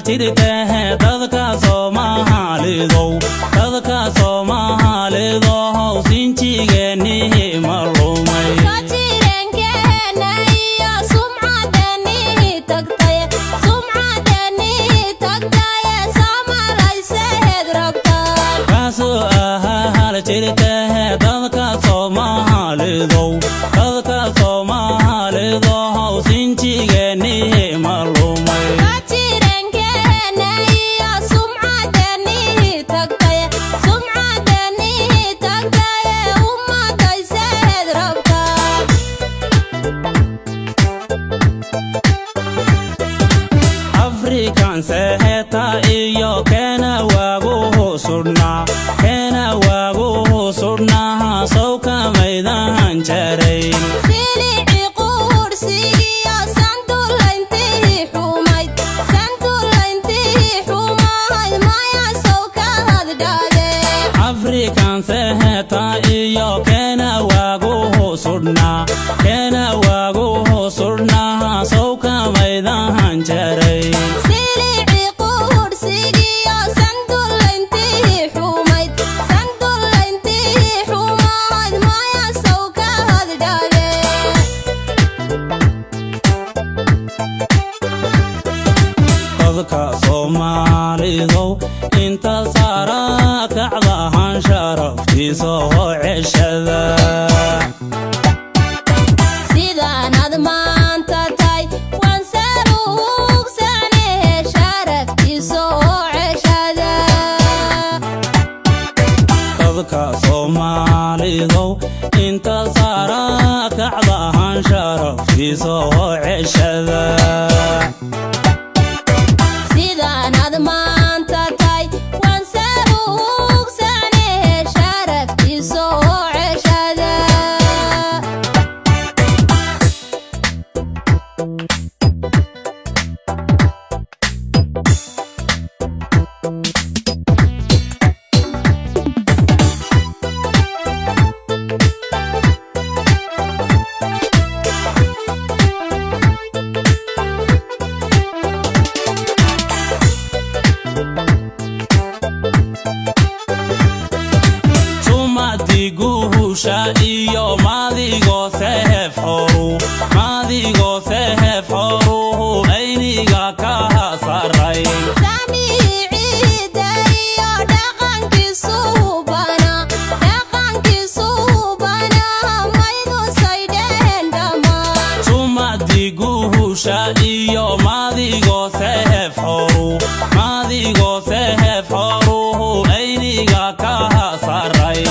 jirtay dadka Soomaalidu hawsinjigeeni malumay jirankeena iyo sumcadeeni tagtay samalayseed rabtaan kaasoo hal jirtay dadka Soomaalidu hawsinjigeeni malumay African seheta iyo kena wagu sudna sawka maydan jaray silici qursigiyo sandulayntii xumayd maya sawka hadhaade African seheta iyo kena wagu sudna sawka maydan jaray silici qursigiyo sandulayntii xumayd maya sawka hadhaade dadka Soomaalidu inta sara kacdahan sharaftiisa oo ceshada sidaanad maanta tahay waan saruugsanee sharaftiisa oo ceshada dadka Soomaalidu inta sara kacdahan sharaftiisa oo ceshada sidaanad maanta tahay waan saruugsanee sharaftiisa oo ceshada iyo maadigo sehef horu ayniga ka saray samiiciida iyo dhaqankiisu bana maydu saydheen dhammaan sumadiguhusha iyo maadigo sehef horu ayniga ka saray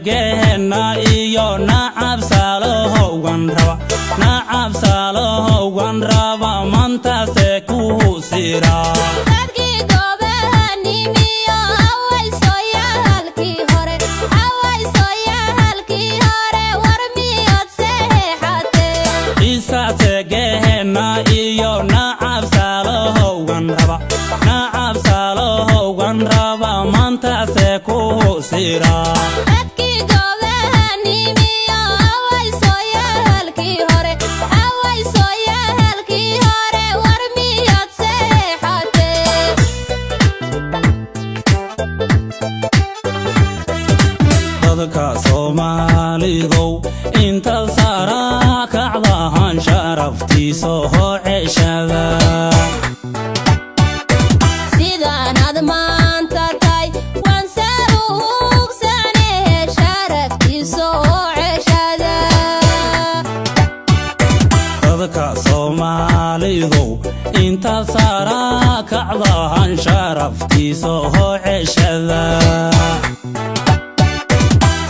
Geena iyo nacab saalohowan raba mantase ku sira dadkii goobahanimiyo hawaysoyaalkii hore war miyood seexateen isaase geena iyo nacab saalohowan raba mantase ku sira dadka Soomaalidu inta sara kacdahan sharaftiisa oo ceshada sidaanad maanta tahay waan saruugsanee sharaftiisa oo ceshada dadka Soomaalidu inta sara kacdahan sharaftiisa oo ceshada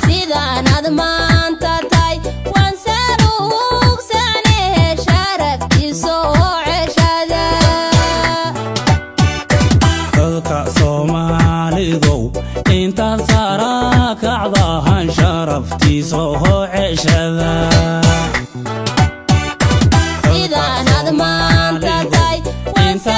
sidaanad maanta tahay waan saruugsanee شرفتي سوه عشدا إذا نظمان تتاي وانسى